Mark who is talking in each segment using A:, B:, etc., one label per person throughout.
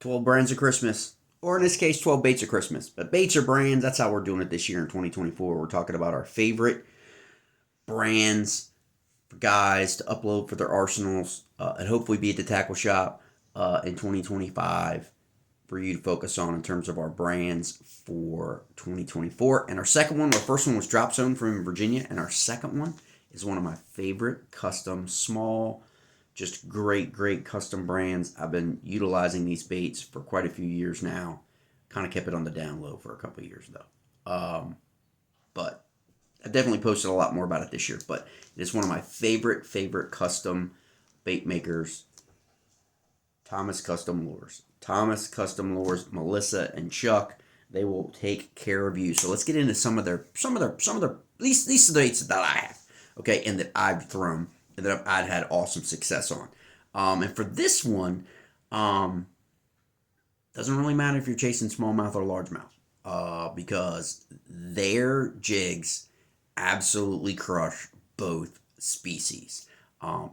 A: 12 brands of Christmas, or in this case, 12 baits of Christmas. But baits are brands. That's how we're doing it this year in 2024. We're talking about our favorite brands for guys to upload for their arsenals and hopefully be at the tackle shop in 2025 for you to focus on in terms of our brands for 2024. And our second one, our first one was Drop Zone from Virginia, and our second one is one of my favorite custom small, just great custom brands. I've been utilizing these baits for quite a few years now. Kind of kept it on the down low for a couple of years though. But I definitely posted a lot more about it this year. But it is one of my favorite custom bait makers, Thomas Custom Lures. Thomas Custom Lures, Melissa and Chuck, they will take care of you. So let's get into some of their these are the baits that I have, okay, and that I've thrown and that I've had awesome success on. And for this one, doesn't really matter if you're chasing smallmouth or largemouth, because their jigs absolutely crush both species.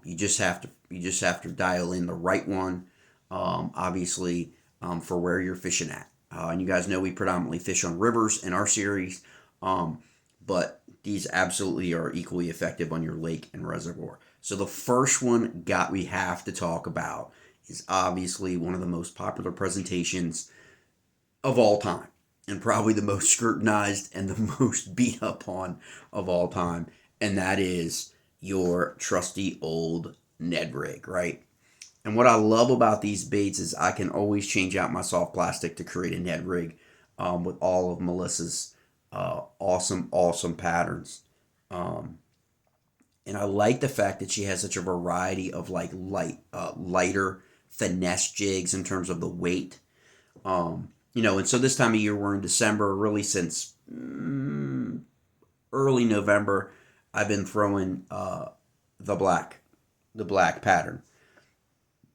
A: You just have to dial in the right one, obviously, for where you're fishing at. And you guys know we predominantly fish on rivers in our series, but these absolutely are equally effective on your lake and reservoir. So the first one we have to talk about is obviously one of the most popular presentations of all time, and probably the most scrutinized and the most beat up on of all time, and that is your trusty old Ned rig, right? And what I love about these baits is I can always change out my soft plastic to create a Ned rig with all of Melissa's awesome patterns. And I like the fact that she has such a variety of like lighter finesse jigs in terms of the weight. And so this time of year, we're in December, really since early November, I've been throwing the black pattern.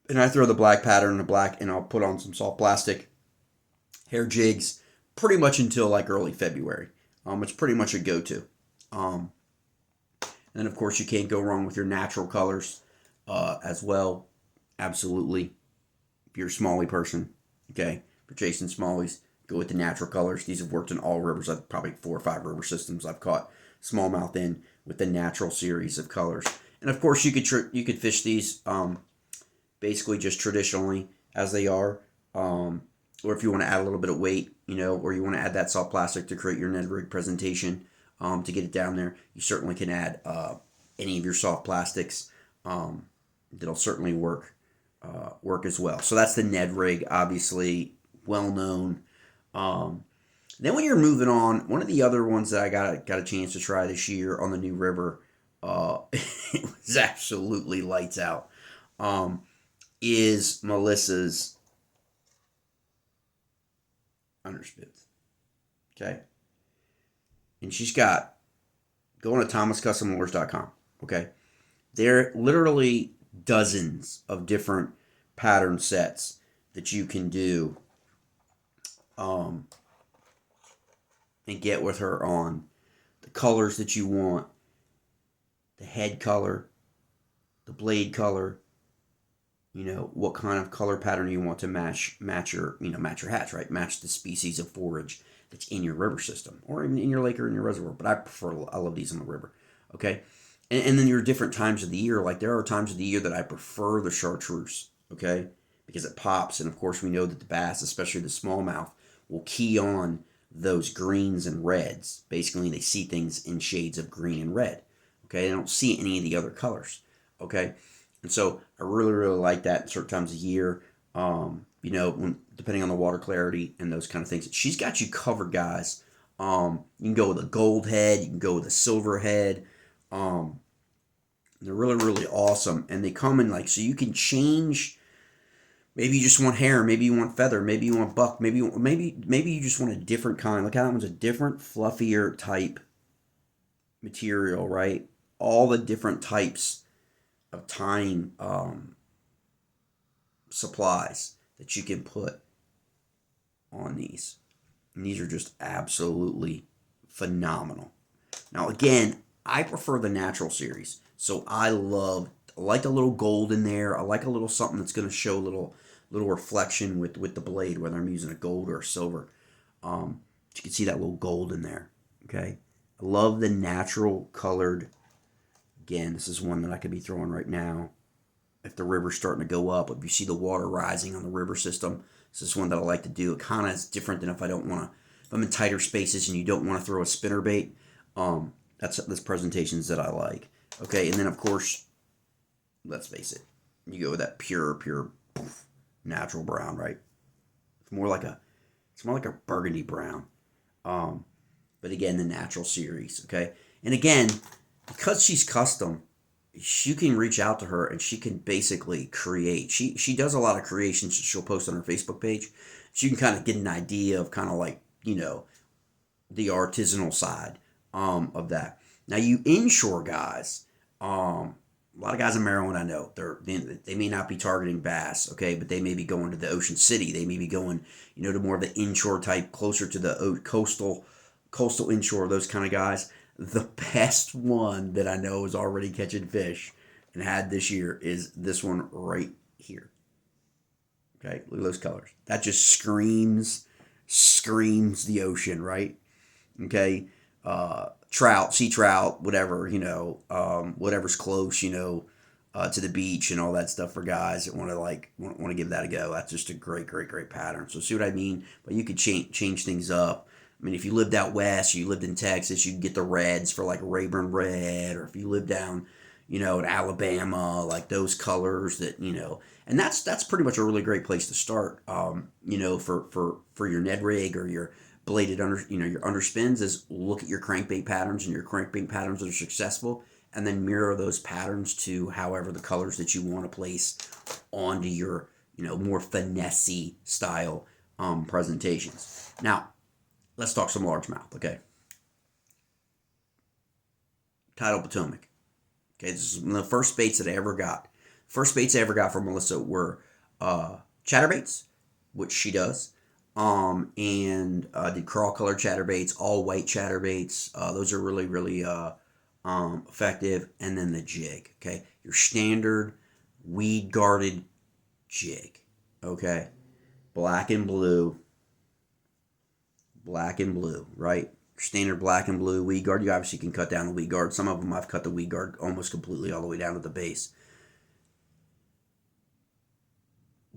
A: And I throw the black pattern, and I'll put on some soft plastic hair jigs pretty much until like early February. It's pretty much a go-to. And then, of course, you can't go wrong with your natural colors as well. Absolutely. If you're a smallie person, okay, if you're chasing smallies, go with the natural colors. These have worked in all rivers. I've probably 4 or 5 river systems I've caught smallmouth in with the natural series of colors. And, of course, you could fish these basically just traditionally as they are. Or if you want to add a little bit of weight, or you want to add that soft plastic to create your Ned rig presentation, to get it down there, you certainly can add any of your soft plastics. That'll certainly work as well. So that's the Ned rig, obviously well known. Then when you're moving on, one of the other ones that I got a chance to try this year on the new river, it was absolutely lights out. Is Melissa's underspits. Okay. And she's got, go on to thomascustomlures.com. Okay. There are literally dozens of different pattern sets that you can do and get with her on the colors that you want, the head color, the blade color, what kind of color pattern you want to match your hatch, right? Match the species of forage that's in your river system, or in your lake or in your reservoir. But I love these in the river, okay? And then there are different times of the year. Like there are times of the year that I prefer the chartreuse, okay? Because it pops, and of course we know that the bass, especially the smallmouth, will key on those greens and reds. Basically, they see things in shades of green and red, okay? They don't see any of the other colors, okay? And so I really like that in certain times of year, depending on the water clarity and those kind of things. She's got you covered, guys. You can go with a gold head. You can go with a silver head. They're really awesome. And they come in so you can change. Maybe you just want hair. Maybe you want feather. Maybe you want buck. Maybe you just want a different kind. Look how that one's a different, fluffier type material, right? All the different types of tying supplies that you can put on these. And these are just absolutely phenomenal. Now, again, I prefer the natural series. So I like a little gold in there. I like a little something that's going to show a little little reflection with the blade, whether I'm using a gold or a silver. You can see that little gold in there. Okay, I love the natural colored. Again, this is one that I could be throwing right now. If the river's starting to go up, if you see the water rising on the river system, this is one that I like to do. It kind of is different than if I don't want to. If I'm in tighter spaces and you don't want to throw a spinner bait, that's presentations that I like. Okay, and then of course, let's face it, you go with that pure poof, natural brown, right? It's more like a burgundy brown. But again, the natural series, okay? And again, because she's custom, you can reach out to her and she can basically create. She does a lot of creations that she'll post on her Facebook page. So you can kind of get an idea of kind of like, the artisanal side of that. Now, you inshore guys, a lot of guys in Maryland, I know, they may not be targeting bass, okay, but they may be going to the Ocean City. They may be going, to more of the inshore type, closer to the coastal inshore, those kind of guys. The best one that I know is already catching fish and had this year is this one right here. Okay, look at those colors. That just screams the ocean, right? Okay, trout, sea trout, whatever, whatever's close, to the beach and all that stuff for guys that want to give that a go. That's just a great pattern. So see what I mean? But you could change things up. I mean, if you lived out west, or you lived in Texas, you could get the reds for like Rayburn red, or if you lived down, in Alabama, like those colors that, and that's pretty much a really great place to start. For your Ned rig or your bladed your underspins is look at your crankbait patterns and your crankbait patterns that are successful, and then mirror those patterns to however the colors that you want to place onto your, more finesse style presentations. Now, let's talk some largemouth, okay? Tidal Potomac. Okay, this is one of the first baits that I ever got. First baits I ever got from Melissa were chatterbaits, which she does, and did crawl color chatterbaits, all white chatterbaits. Those are really effective. And then the jig, okay? Your standard weed guarded jig, okay? Black and blue, right? Standard black and blue weed guard. You obviously can cut down the weed guard. Some of them I've cut the weed guard almost completely all the way down to the base.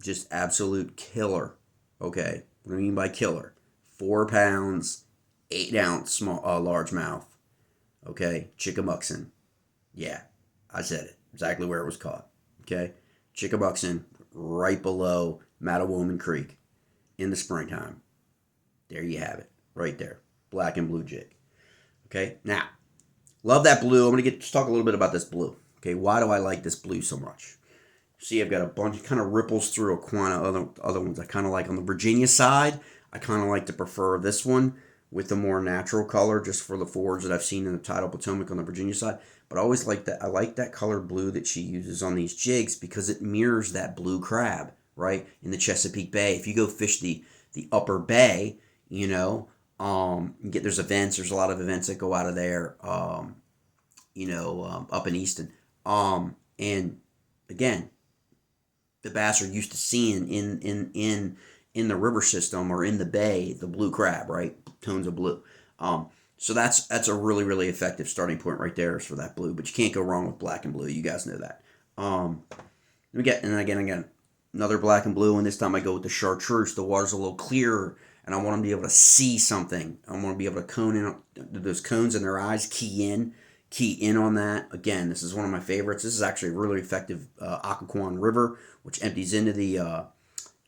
A: Just absolute killer. Okay, what do I mean by killer? 4 pounds, 8-ounce small largemouth. Okay, Chickamuxin. Yeah, I said it. Exactly where it was caught. Okay, Chickamuxin, right below Mattawoman Creek in the springtime. There you have it, right there. Black and blue jig. Okay, now, love that blue. I'm going to just talk a little bit about this blue. Okay, why do I like this blue so much? See, I've got a bunch of kind of ripples through a quantity of other ones I kind of like. On the Virginia side, I kind of like to prefer this one with the more natural color, just for the forwards that I've seen in the Tidal Potomac on the Virginia side. But I always like that. I like that color blue that she uses on these jigs because it mirrors that blue crab, right, in the Chesapeake Bay. If you go fish the upper bay, there's events. There's a lot of events that go out of there, up in Easton. And again, the bass are used to seeing in the river system or in the bay the blue crab, right? Tones of blue. So that's a really effective starting point right there for that blue. But you can't go wrong with black and blue. You guys know that. Again, another black and blue, and this time I go with the chartreuse. The water's a little clearer, and I want them to be able to see something. I want to be able to cone in those cones in their eyes, key in on that. Again, this is one of my favorites. This is actually a really effective Occoquan River, which empties into the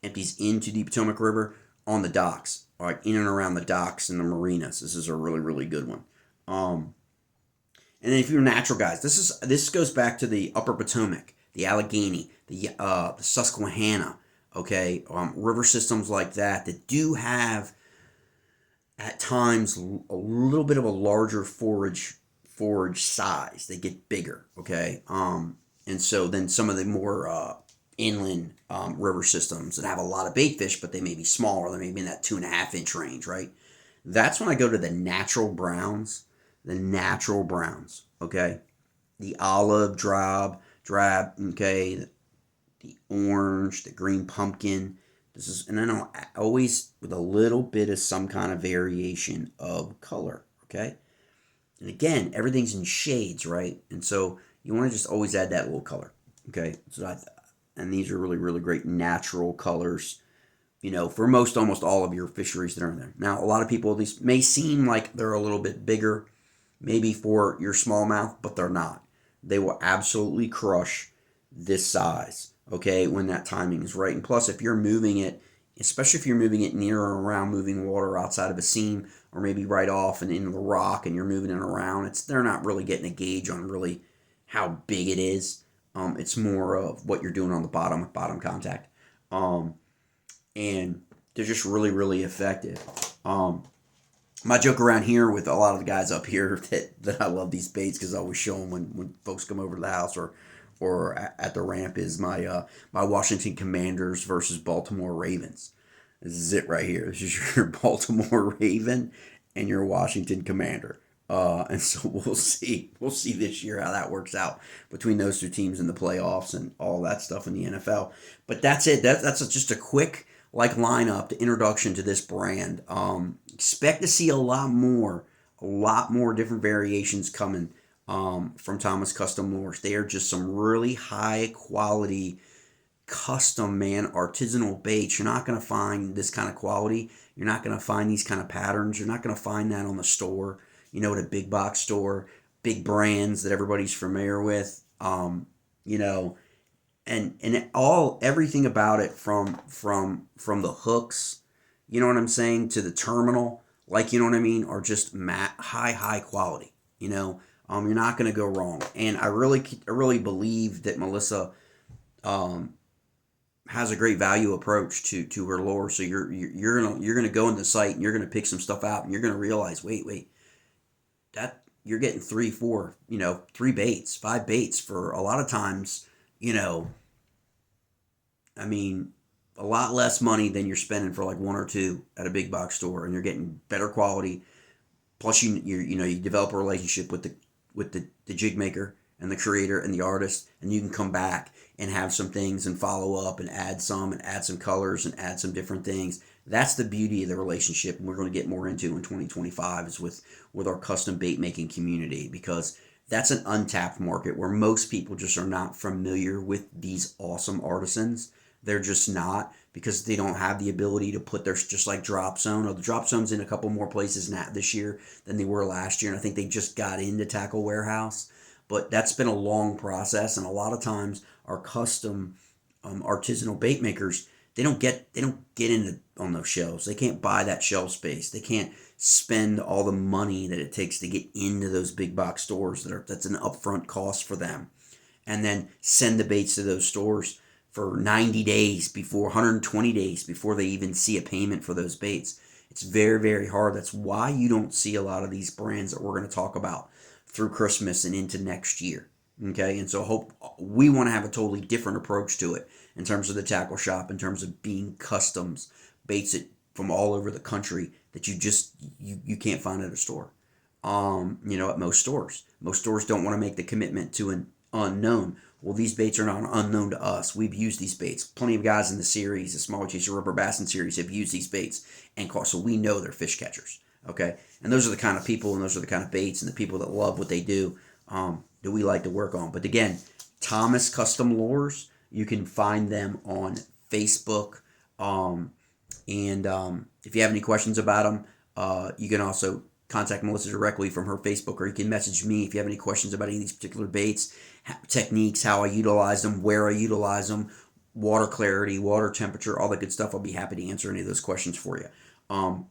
A: Potomac River on the docks, all right, in and around the docks and the marinas. This is a really good one. And then if you're natural guys, this goes back to the Upper Potomac, the Allegheny, the Susquehanna, okay, river systems like that do have at times a little bit of a larger forage size. They get bigger, okay, and so then some of the more inland river systems that have a lot of bait fish, but they may be smaller. They may be in that 2.5-inch range, right? That's when I go to the natural browns, okay? The olive drab, okay? the orange, the green pumpkin. This is, and then I'll always with a little bit of some kind of variation of color. Okay. And again, everything's in shades, right? And so you want to just always add that little color. Okay. And these are really, really great natural colors, for almost all of your fisheries that are in there. Now, a lot of people, these may seem like they're a little bit bigger, maybe for your smallmouth, but they're not. They will absolutely crush this size, okay, when that timing is right. And plus, if you're moving it, especially if you're moving it near or around moving water outside of a seam, or maybe right off and into the rock, and you're moving it around, they're not really getting a gauge on really how big it is. It's more of what you're doing on the bottom contact. And they're just really, really effective. My joke around here with a lot of the guys up here that I love these baits because I always show them when folks come over to the house or at the ramp is my Washington Commanders versus Baltimore Ravens. This is it right here. This is your Baltimore Raven and your Washington Commander. And so we'll see. We'll see this year how that works out between those two teams in the playoffs and all that stuff in the NFL. But that's it. That's just a quick lineup, the introduction to this brand. Expect to see a lot more different variations coming from Thomas Custom Lures. They are just some really high quality custom, artisanal baits. You're not going to find this kind of quality. You're not going to find these kind of patterns. You're not going to find that on the store, at a big box store, big brands that everybody's familiar with. And everything about it from the hooks, you know what I'm saying, to the terminal, you know what I mean, are just high quality. You're not going to go wrong. And I really believe that Melissa has a great value approach to her lure. So you're gonna go in the site and you're gonna pick some stuff out and you're gonna realize, wait, that you're getting 3, 4, 3 baits, 5 baits for a lot of times, I mean, a lot less money than you're spending for 1 or 2 at a big box store, and you're getting better quality. Plus, you develop a relationship with the jig maker and the creator and the artist, and you can come back and have some things and follow up and add some colors and add some different things. That's the beauty of the relationship, and we're going to get more into in 2025 is with our custom bait making community, because that's an untapped market where most people just are not familiar with these awesome artisans. They're just not, because they don't have the ability to put their, just like Drop Zone. The Drop Zone's in a couple more places now this year than they were last year, and I think they just got into Tackle Warehouse. But that's been a long process, and a lot of times our custom artisanal bait makers, they don't get into on those shelves. They can't buy that shelf space. They can't spend all the money that it takes to get into those big box stores. That's an upfront cost for them, and then send the baits to those stores for 90 days before 120 days before they even see a payment for those baits. It's very, very hard. That's why you don't see a lot of these brands that we're going to talk about through Christmas and into next year. Okay, and so we want to have a totally different approach to it in terms of the tackle shop, in terms of being customs baits from all over the country that you can't find at a store. At most stores. Most stores don't want to make the commitment to an unknown. Well, these baits are not unknown to us. We've used these baits. Plenty of guys in the series, the Small Chaser Rubber Bassin series, have used these baits and caught, so we know they're fish catchers. Okay, and those are the kind of people, and those are the kind of baits, and the people that love what they do, that we like to work on. But again, Thomas Custom Lures, you can find them on Facebook. And if you have any questions about them, you can also contact Melissa directly from her Facebook, or you can message me if you have any questions about any of these particular baits, techniques, how I utilize them, where I utilize them, water clarity, water temperature, all that good stuff. I'll be happy to answer any of those questions for you.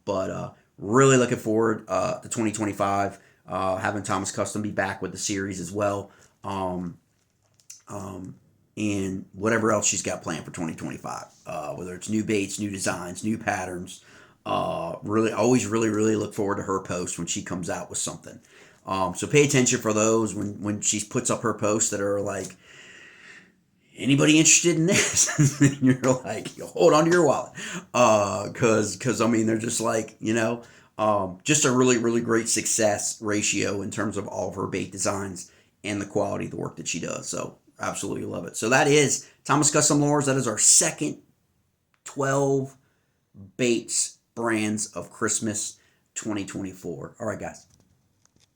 A: But really looking forward to 2025, having Thomas Custom be back with the series as well, and whatever else she's got planned for 2025, whether it's new baits, new designs, new patterns. Always really look forward to her post when she comes out with something. So pay attention for those when she puts up her posts that are like, anybody interested in this? And you're like, hold on to your wallet. Cause I mean, they're just like, just a really great success ratio in terms of all of her bait designs and the quality of the work that she does. So Absolutely love it. So that is Thomas Custom Lures. That is our second 12 baits brands of Christmas 2024. All right, guys.